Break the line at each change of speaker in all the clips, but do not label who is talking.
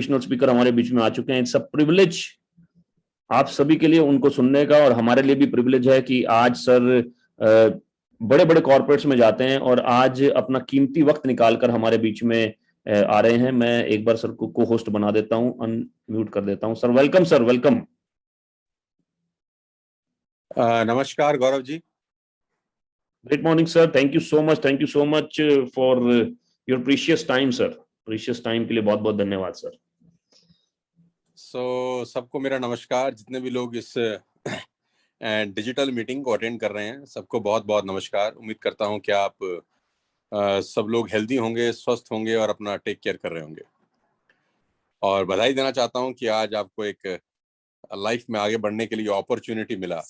Motivational speaker हमारे बीच में आ चुके हैं। इट्स अ प्रिविलेज आप सभी के लिए उनको सुनने का, और हमारे लिए भी प्रिविलेज है कि आज सर बड़े बड़े कॉर्पोरेट्स में जाते हैं और आज अपना कीमती वक्त निकालकर हमारे बीच में आ रहे हैं। मैं एक बार सर को होस्ट बना देता हूं, अनम्यूट कर देता हूं। Sir welcome, sir welcome.
नमस्कार Gaurav ji.
Great morning sir, thank you so much for your precious time sir. Precious time के लिए बहुत बहुत धन्यवाद सर।
सबको मेरा नमस्कार। जितने भी लोग इस डिजिटल मीटिंग को अटेंड कर रहे हैं सबको बहुत बहुत नमस्कार। उम्मीद करता हूं कि आप सब लोग हेल्दी होंगे, स्वस्थ होंगे और अपना टेक केयर कर रहे होंगे। और बधाई देना चाहता हूं कि आज आपको एक लाइफ में आगे बढ़ने के लिए अपॉर्चुनिटी मिला।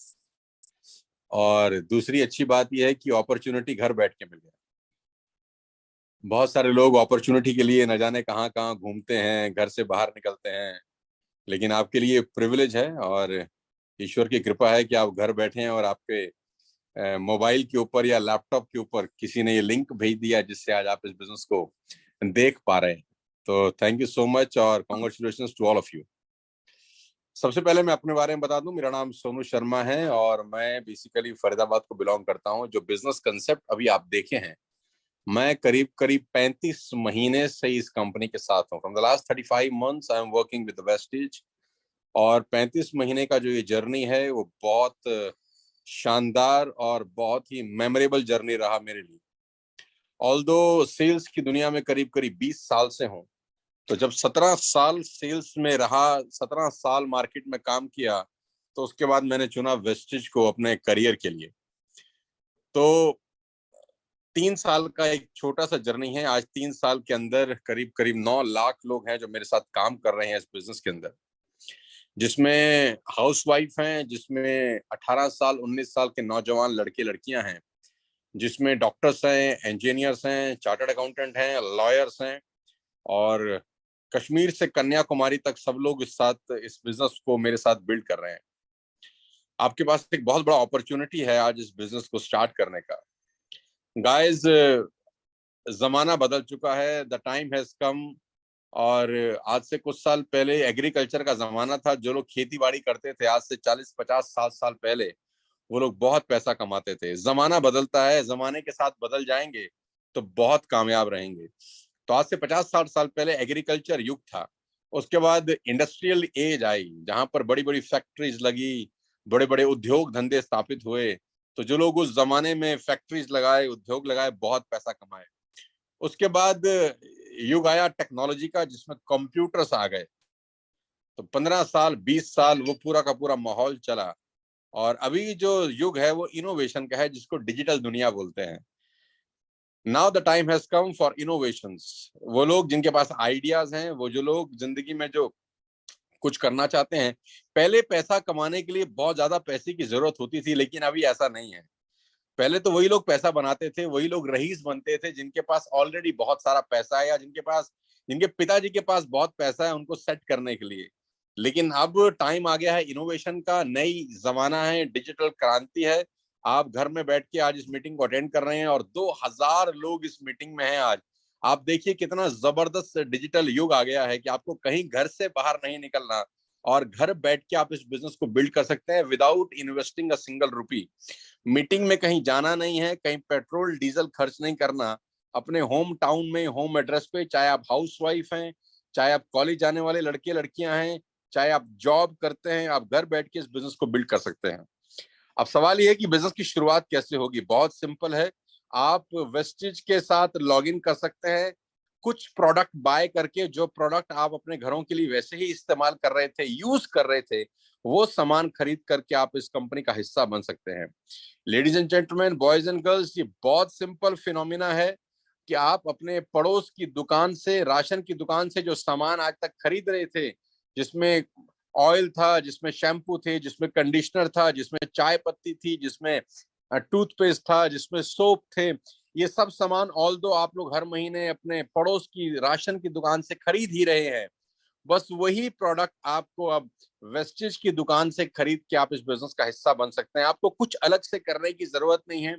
और दूसरी अच्छी बात यह है कि अपॉर्चुनिटी घर बैठ के मिल गया। बहुत सारे लोग अपॉर्चुनिटी के लिए न जाने कहाँ कहाँ घूमते हैं, घर से बाहर निकलते हैं, लेकिन आपके लिए प्रिविलेज है और ईश्वर की कृपा है कि आप घर बैठे हैं और आपके मोबाइल के ऊपर या लैपटॉप के ऊपर किसी ने ये लिंक भेज दिया जिससे आज आप इस बिजनेस को देख पा रहे हैं। तो थैंक यू सो मच और congratulations to all of you. सबसे पहले मैं अपने बारे में बता दूं, मेरा नाम सोनू शर्मा है और मैं बेसिकली फरीदाबाद को बिलोंग करता हूं। जो बिजनेस कंसेप्ट अभी आप देखे हैं, मैं करीब करीब 35 महीने से इस कंपनी के साथ हूं। From the last 35 months I am working with Vestige. और 35 महीने का जो ये जर्नी है वो बहुत शानदार और बहुत ही मेमोरेबल जर्नी रहा मेरे लिए। ऑल्दो सेल्स की दुनिया में करीब करीब 20 साल से हूं, तो जब 17 साल सेल्स में रहा, 17 साल मार्केट में काम किया, तो उसके बाद मैंने चुना वेस्टिज को अपने करियर के लिए। तो 3 साल का एक छोटा सा जर्नी है। आज 3 साल के अंदर करीब करीब 9 लाख लोग हैं जो मेरे साथ काम कर रहे हैं इस बिजनेस के अंदर, जिसमें हाउसवाइफ हैं, जिसमें 18 साल 19 साल के नौजवान लड़के लड़कियां हैं, जिसमें डॉक्टर्स हैं, इंजीनियर्स हैं, चार्टर्ड अकाउंटेंट हैं, लॉयर्स हैं, और कश्मीर से कन्याकुमारी तक सब लोग इस बिजनेस को मेरे साथ बिल्ड कर रहे हैं। आपके पास एक बहुत बड़ा अपॉर्चुनिटी है आज इस बिजनेस को स्टार्ट करने का। गाइस, जमाना बदल चुका है, द टाइम हैज कम। और आज से कुछ साल पहले एग्रीकल्चर का जमाना था। जो लोग खेती बाड़ी करते थे आज से 40 50 60 साल पहले, वो लोग बहुत पैसा कमाते थे। जमाना बदलता है, जमाने के साथ बदल जाएंगे तो बहुत कामयाब रहेंगे। तो आज से 50-60 साल पहले एग्रीकल्चर युग था। उसके बाद इंडस्ट्रियल एज आई, जहां पर बड़ी बड़ी फैक्ट्रीज लगी, बड़े बड़े उद्योग धंधे स्थापित हुए। तो जो लोग उस जमाने में फैक्ट्रीज लगाए, उद्योग लगाए, बहुत पैसा कमाए। उसके बाद युग आया टेक्नोलॉजी का, जिसमें कंप्यूटर्स आ गए। तो 15 साल 20 साल वो पूरा का पूरा माहौल चला। और अभी जो युग है वो इनोवेशन का है, जिसको डिजिटल दुनिया बोलते हैं। Now the time has come for innovations. वो लोग जिनके पास आइडियाज हैं, वो जो लोग जिंदगी में जो कुछ करना चाहते हैं। पहले पैसा कमाने के लिए बहुत ज्यादा पैसे की जरूरत होती थी, लेकिन अभी ऐसा नहीं है। पहले तो वही लोग पैसा बनाते थे, वही लोग रईस बनते थे जिनके पास ऑलरेडी बहुत सारा पैसा है, या जिनके पिताजी के पास बहुत पैसा है उनको सेट करने के लिए। लेकिन अब टाइम आ गया है इनोवेशन का, नई जमाना है, डिजिटल क्रांति है। आप घर में बैठ के आज इस मीटिंग को अटेंड कर रहे हैं और 2000 लोग इस मीटिंग में हैं आज। आप देखिए कितना जबरदस्त डिजिटल युग आ गया है कि आपको कहीं घर से बाहर नहीं निकलना, और घर बैठ के आप इस बिजनेस को बिल्ड कर सकते हैं without investing a single rupee. Meeting में कहीं जाना नहीं है, कहीं पेट्रोल डीजल खर्च नहीं करना। अपने होम टाउन में, होम एड्रेस पे, चाहे आप हाउस वाइफ हैं, चाहे आप कॉलेज जाने वाले लड़के लड़कियां हैं, चाहे आप जॉब करते हैं, आप घर बैठ के इस बिजनेस को बिल्ड कर सकते हैं। अब सवाल ये है कि बिजनेस की शुरुआत कैसे होगी। बहुत सिंपल है। आप वेस्टिज के साथ लॉग इन कर सकते हैं, कुछ प्रोडक्ट बाय करके। जो प्रोडक्ट आप अपने घरों के लिए वैसे ही इस्तेमाल कर रहे थे, यूज कर रहे थे, वो सामान खरीद करके आप इस कंपनी का हिस्सा बन सकते हैं। Ladies and gentleman, boys and girls, ये बहुत सिंपल फिनोमिना है कि आप अपने पड़ोस की दुकान से, राशन की दुकान से जो सामान आज तक खरीद रहे थे, जिसमें ऑयल था, जिसमें शैम्पू थे, जिसमें कंडीशनर था, जिसमें चाय पत्ती थी, जिसमें टूथपेस्ट था, जिसमें सोप थे, ये सब सामान ऑल्दो आप लोग हर महीने अपने पड़ोस की राशन की दुकान से खरीद ही रहे हैं। बस वही प्रोडक्ट आपको अब वेस्टिज की दुकान से खरीद के आप इस बिजनेस का हिस्सा बन सकते हैं। आपको कुछ अलग से करने की जरूरत नहीं है,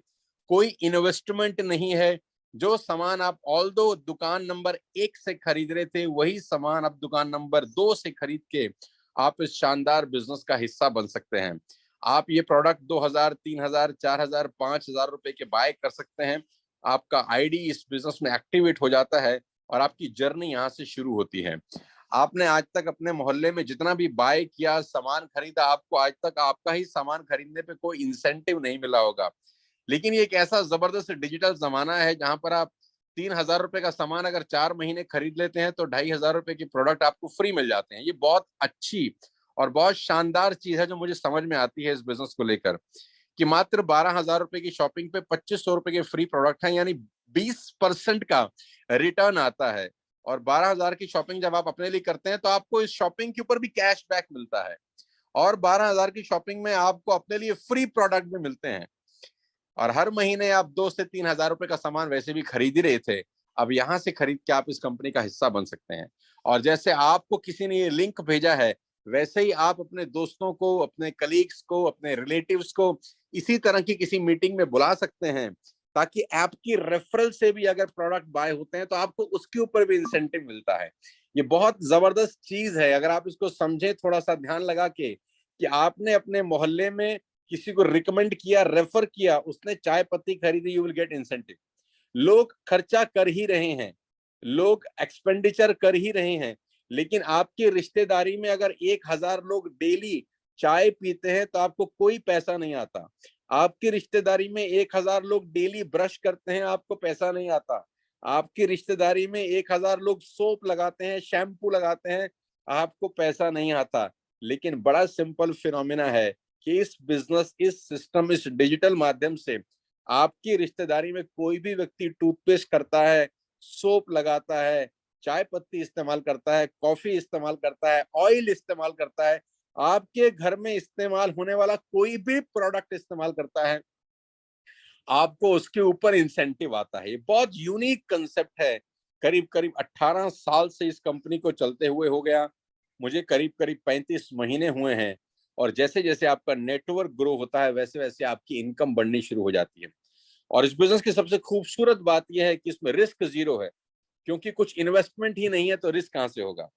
कोई इन्वेस्टमेंट नहीं है, जो सामान आप ऑल्दो दुकान नंबर 1 से खरीद रहे थे, वही सामान आप दुकान नंबर 2 से खरीद के आप इस शानदार बिजनेस का हिस्सा बन सकते हैं। आप ये प्रोडक्ट 2000, 3000, 4000, 5000 रुपए के बाय कर सकते हैं। आपका आईडी इस बिजनेस में एक्टिवेट हो जाता है और आपकी जर्नी यहाँ से शुरू होती है। आपने आज तक अपने मोहल्ले में जितना भी बाय किया, सामान खरीदा, आपको आज तक आपका ही सामान खरीदने पे कोई इंसेंटिव नहीं मिला होगा। लेकिन ये एक ऐसा जबरदस्त डिजिटल जमाना है जहां पर आप 3000 रुपए का सामान अगर 4 महीने खरीद लेते हैं तो 2500 रुपए की प्रोडक्ट आपको फ्री मिल जाते हैं। ये बहुत अच्छी और बहुत शानदार चीज है जो मुझे समझ में आती है इस बिजनेस को लेकर, कि मात्र 12,000 रुपए की शॉपिंग पे 2500 रुपए के फ्री प्रोडक्ट है, यानी 20% का रिटर्न आता है। और 12,000 की शॉपिंग जब आप अपने लिए करते हैं तो आपको इस शॉपिंग के ऊपर भी कैश बैक मिलता है, और 12,000 की शॉपिंग में आपको अपने लिए फ्री प्रोडक्ट भी मिलते हैं। और हर महीने आप 2 से 3,000 रुपए का सामान वैसे भी खरीद ही रहे थे, अब यहां से खरीद के आप इस कंपनी का हिस्सा बन सकते हैं। और जैसे आपको किसी ने ये लिंक भेजा है, वैसे ही आप अपने दोस्तों को, अपने कलीग्स को, अपने रिलेटिव्स को इसी तरह की किसी मीटिंग में बुला सकते हैं, ताकि आपकी रेफरल से भी अगर प्रोडक्ट बाय होते हैं तो आपको उसके ऊपर भी इंसेंटिव मिलता है। ये बहुत जबरदस्त चीज है अगर आप इसको समझे, थोड़ा सा ध्यान लगा के, कि आपने अपने मोहल्ले में किसी को रिकमेंड किया, रेफर किया, उसने चाय पत्ती खरीदी, यू विल गेट इंसेंटिव। लोग खर्चा कर ही रहे हैं, लोग एक्सपेंडिचर कर ही रहे हैं, लेकिन आपकी रिश्तेदारी में अगर 1000 लोग डेली चाय पीते हैं तो आपको कोई पैसा नहीं आता। आपकी रिश्तेदारी में 1000 लोग डेली ब्रश करते हैं, आपको पैसा नहीं आता। आपकी रिश्तेदारी में 1000 लोग सोप लगाते हैं, शैम्पू लगाते हैं, आपको पैसा नहीं आता। लेकिन बड़ा सिंपल फिनोमिना है कि इस बिजनेस, इस सिस्टम, इस डिजिटल माध्यम से आपकी रिश्तेदारी में कोई भी व्यक्ति टूथपेस्ट करता है, सोप लगाता है, चाय पत्ती इस्तेमाल करता है, कॉफी इस्तेमाल करता है, ऑयल इस्तेमाल करता है, आपके घर में इस्तेमाल होने वाला कोई भी प्रोडक्ट इस्तेमाल करता है, आपको उसके ऊपर इंसेंटिव आता है। ये बहुत यूनिक कंसेप्ट है। करीब करीब 18 साल से इस कंपनी को चलते हुए हो गया, मुझे करीब करीब 35 महीने हुए हैं। और जैसे जैसे आपका नेटवर्क ग्रो होता है वैसे वैसे आपकी इनकम बढ़नी शुरू हो जाती है। और इस बिजनेस की सबसे खूबसूरत बात यह है कि इसमें रिस्क जीरो है, क्योंकि कुछ इन्वेस्टमेंट ही नहीं है तो रिस्क कहां से होगा।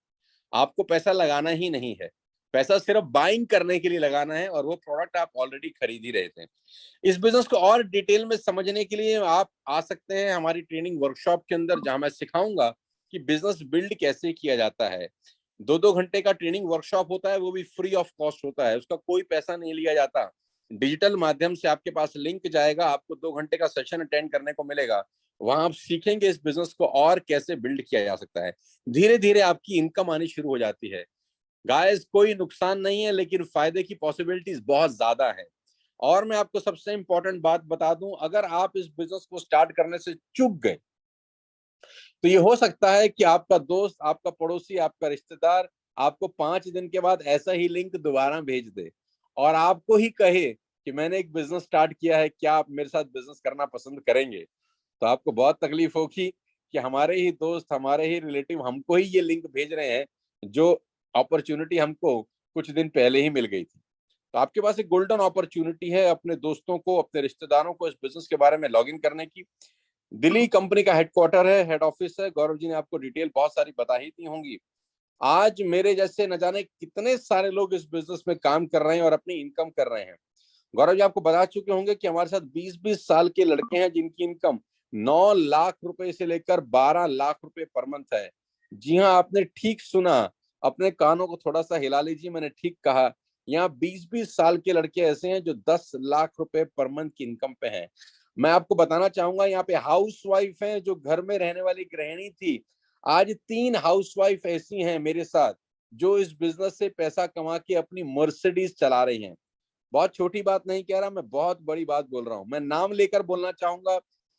आपको पैसा लगाना ही नहीं है, पैसा सिर्फ बाइंग करने के लिए लगाना है, और वो प्रोडक्ट आप ऑलरेडी खरीद ही रहे थे। इस बिजनेस को और डिटेल में समझने के लिए आप आ सकते हैं हमारी ट्रेनिंग वर्कशॉप के अंदर, जहां मैं सिखाऊंगा कि बिजनेस बिल्ड कैसे किया जाता है। 2-2 घंटे का ट्रेनिंग वर्कशॉप होता है, वो भी फ्री ऑफ कॉस्ट होता है, उसका कोई पैसा नहीं लिया जाता। डिजिटल माध्यम से आपके पास लिंक जाएगा, आपको 2 घंटे का सेशन अटेंड करने को मिलेगा। वहां आप सीखेंगे इस बिजनेस को और कैसे बिल्ड किया जा सकता है। धीरे धीरे आपकी इनकम आनी शुरू हो जाती है। गाइस, कोई नुकसान नहीं है, लेकिन फायदे की पॉसिबिलिटीज बहुत ज्यादा है। और मैं आपको सबसे इंपॉर्टेंट बात बता दूं, अगर आप इस बिजनेस को स्टार्ट करने से चूक गए तो ये हो सकता है कि आपका दोस्त, आपका पड़ोसी, आपका रिश्तेदार आपको 5 दिन के बाद ऐसा ही लिंक दोबारा भेज दे और आपको ही कहे कि मैंने एक बिजनेस स्टार्ट किया है, क्या आप मेरे साथ बिजनेस करना पसंद करेंगे। तो आपको बहुत तकलीफ होगी कि हमारे ही दोस्त, हमारे ही रिलेटिव हमको ही ये लिंक भेज रहे हैं, जो अपॉर्चुनिटी हमको कुछ दिन पहले ही मिल गई थी। तो आपके पास एक गोल्डन अपॉर्चुनिटी है अपने दोस्तों को, अपने रिश्तेदारों को इस बिजनेस के बारे में लॉगिन करने की। दिल्ली कंपनी का हेडक्वार्टर है, हेड ऑफिस है। गौरव जी ने आपको डिटेल बहुत सारी बता ही थी होंगी। आज मेरे जैसे न जाने कितने सारे लोग इस बिजनेस में काम कर रहे हैं और अपनी इनकम कर रहे हैं। गौरव जी आपको बता चुके होंगे कि हमारे साथ 20-20 साल के लड़के हैं जिनकी इनकम 9 लाख रुपए से लेकर 12 लाख रुपए पर मंथ है। जी हाँ, आपने ठीक सुना, अपने कानों को थोड़ा सा हिला लीजिए, मैंने ठीक कहा। यहाँ 20-20 साल के लड़के ऐसे हैं जो 10 लाख रुपए पर मंथ की इनकम पे हैं। मैं आपको बताना चाहूंगा, यहाँ पे हाउस वाइफ है जो घर में रहने वाली गृहिणी थी, आज 3 हाउस वाइफ ऐसी हैं मेरे साथ जो इस बिजनेस से पैसा कमा के अपनी मर्सिडीज चला रही हैं। बहुत छोटी बात नहीं कह रहा, मैं बहुत बड़ी बात बोल रहा हूँ। मैं नाम लेकर बोलना चाहूंगा।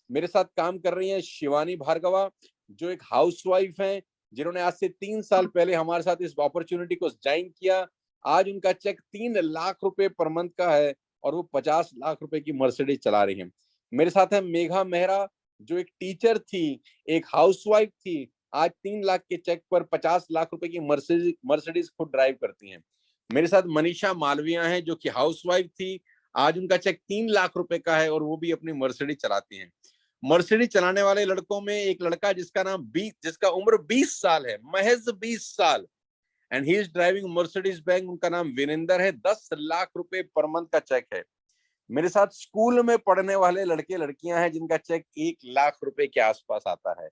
मेरे साथ काम कर रही हैं शिवानी भार्गवा, जो एक हाउस वाइफ हैं, जिन्होंने आज से 3 साल पहले हमारे साथ इस अपॉर्चुनिटी को ज्वाइन किया। आज उनका चेक 3 लाख रुपए पर मंथ का है और वो 50 लाख रुपए की मर्सिडीज चला रही हैं। मेरे साथ है मेघा मेहरा, जो एक टीचर थी, एक हाउसवाइफ थी, आज 3 लाख के चेक पर 50 लाख रुपए की मर्सिडीज खुद ड्राइव करती हैं। मेरे साथ मनीषा मालविया हैं, जो कि हाउसवाइफ थी, आज उनका चेक 3 लाख रुपए का है और वो भी अपनी मर्सिडीज चलाती हैं। मर्सिडीज चलाने वाले लड़कों में एक लड़का जिसका उम्र 20 साल है, महज 20 साल, and he is driving Mercedes bank. उनका नाम विनेंदर है। 10 लाख रुपए पर मंथ का चेक है। मेरे साथ स्कूल में पढ़ने वाले लड़के लड़कियां हैं जिनका चेक 1 लाख रुपए के आसपास आता है।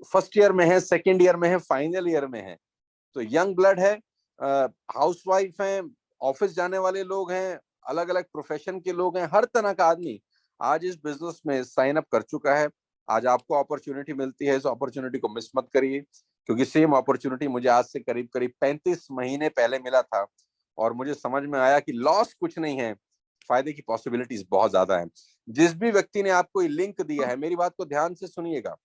फर्स्ट ईयर में है, सेकेंड ईयर में है, फाइनल ईयर में है। तो यंग ब्लड है, हाउसवाइफ हैं, ऑफिस जाने वाले लोग हैं, अलग अलग प्रोफेशन के लोग हैं, हर तरह का आदमी आज इस बिजनेस में साइन अप कर चुका है। आज आपको अपॉर्चुनिटी मिलती है, इस अपॉर्चुनिटी को मिस मत करिए, क्योंकि सेम अपॉर्चुनिटी मुझे आज से करीब करीब 35 महीने पहले मिला था और मुझे समझ में आया कि लॉस कुछ नहीं है, फायदे की पॉसिबिलिटीज बहुत ज्यादा है। जिस भी व्यक्ति ने आपको ये लिंक दिया है, मेरी बात को ध्यान से सुनिएगा,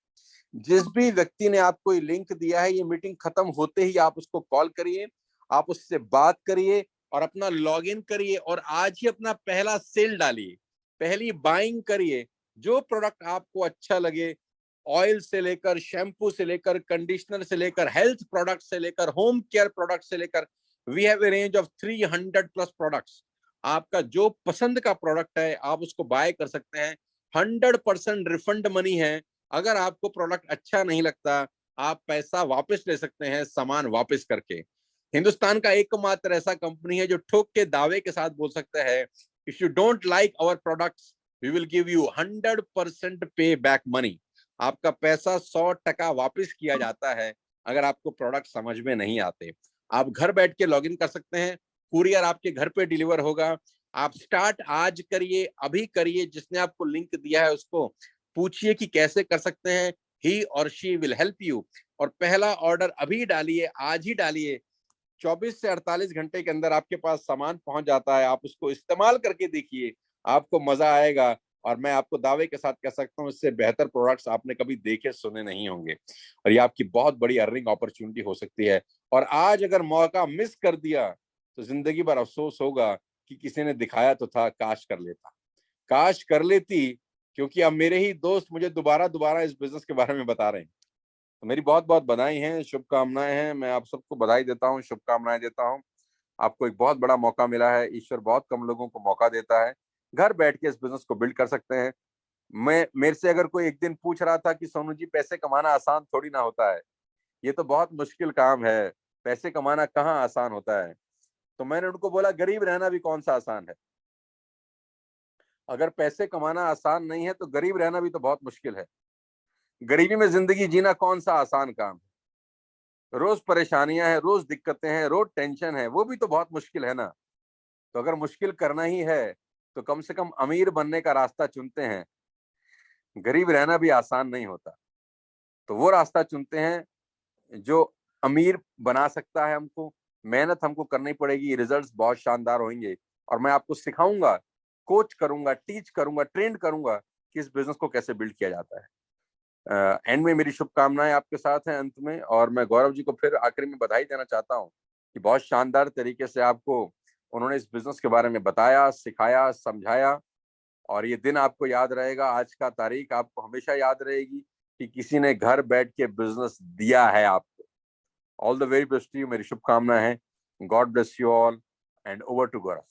जिस भी व्यक्ति ने आपको ये लिंक दिया है, ये मीटिंग खत्म होते ही आप उसको कॉल करिए, आप उससे बात करिए और अपना लॉगिन करिए और आज ही अपना पहला सेल डालिए, पहली बाइंग करिए। जो प्रोडक्ट आपको अच्छा लगे, ऑयल से लेकर, शैम्पू से लेकर, कंडीशनर से लेकर, हेल्थ प्रोडक्ट से लेकर, होम केयर प्रोडक्ट से लेकर, we have a range of 300 plus products. आपका जो पसंद का प्रोडक्ट है आप उसको बाय कर सकते हैं। 100% रिफंड मनी है। अगर आपको प्रोडक्ट अच्छा नहीं लगता, आप पैसा वापस ले सकते हैं, सामान वापस करके। हिंदुस्तान का एकमात्र ऐसा कंपनी है जो ठोक के दावे के साथ बोल सकता है, if you don't like our products we will give you 100% pay back money. आपका पैसा 100% वापस किया जाता है अगर आपको प्रोडक्ट समझ में नहीं आते। आप घर बैठ के लॉग इन कर सकते हैं, कुरियर आपके घर पे डिलीवर होगा। आप स्टार्ट आज करिए, अभी करिए। जिसने आपको लिंक दिया है उसको पूछिए कि कैसे कर सकते हैं, ही और शी विल हेल्प यू। और पहला ऑर्डर अभी डालिए, आज ही डालिए। 24 से 48 घंटे के अंदर आपके पास सामान पहुंच जाता है। आप उसको इस्तेमाल करके देखिए, आपको मजा आएगा। और मैं आपको दावे के साथ कह सकता हूं, इससे बेहतर प्रोडक्ट्स आपने कभी देखे सुने नहीं होंगे और ये आपकी बहुत बड़ी अर्निंग अपॉर्चुनिटी हो सकती है। और आज अगर मौका मिस कर दिया तो जिंदगी भर अफसोस होगा कि किसी ने दिखाया तो था, काश कर लेता, काश कर लेती। क्योंकि अब मेरे ही दोस्त मुझे दोबारा दोबारा इस बिजनेस के बारे में बता रहे हैं। तो मेरी बहुत बहुत बधाई हैं, शुभकामनाएं हैं। मैं आप सबको बधाई देता हूं, शुभकामनाएं देता हूं। आपको एक बहुत बड़ा मौका मिला है। ईश्वर बहुत कम लोगों को मौका देता है। घर बैठ के इस बिजनेस को बिल्ड कर सकते हैं। मेरे से अगर कोई एक दिन पूछ रहा था कि सोनू जी पैसे कमाना आसान थोड़ी ना होता है, ये तो बहुत मुश्किल काम है, पैसे कमाना कहाँ आसान होता है, तो मैंने उनको बोला गरीब रहना भी कौन सा आसान है। अगर पैसे कमाना आसान नहीं है तो गरीब रहना भी तो बहुत मुश्किल है। गरीबी में जिंदगी जीना कौन सा आसान काम है। रोज परेशानियां हैं, रोज दिक्कतें हैं, रोज टेंशन है, वो भी तो बहुत मुश्किल है ना। तो अगर मुश्किल करना ही है तो कम से कम अमीर बनने का रास्ता चुनते हैं। गरीब रहना भी आसान नहीं होता, तो वो रास्ता चुनते हैं जो अमीर बना सकता है हमको। मेहनत हमको करनी पड़ेगी, रिजल्ट्स बहुत शानदार होंगे और मैं आपको सिखाऊंगा, कोच करूंगा, टीच करूंगा, ट्रेन करूंगा कि इस बिजनेस को कैसे बिल्ड किया जाता है। एंड में मेरी शुभकामनाएं आपके साथ हैं अंत में। और मैं गौरव जी को फिर आखिरी में बधाई देना चाहता हूं कि बहुत शानदार तरीके से आपको उन्होंने इस बिजनेस के बारे में बताया, सिखाया, समझाया। और ये दिन आपको याद रहेगा, आज का तारीख आपको हमेशा याद रहेगी कि किसी ने घर बैठ के बिजनेस दिया है आपको। All the very best to you, मेरी शुभकामनाएं हैं। God bless you all and over to Gaurav.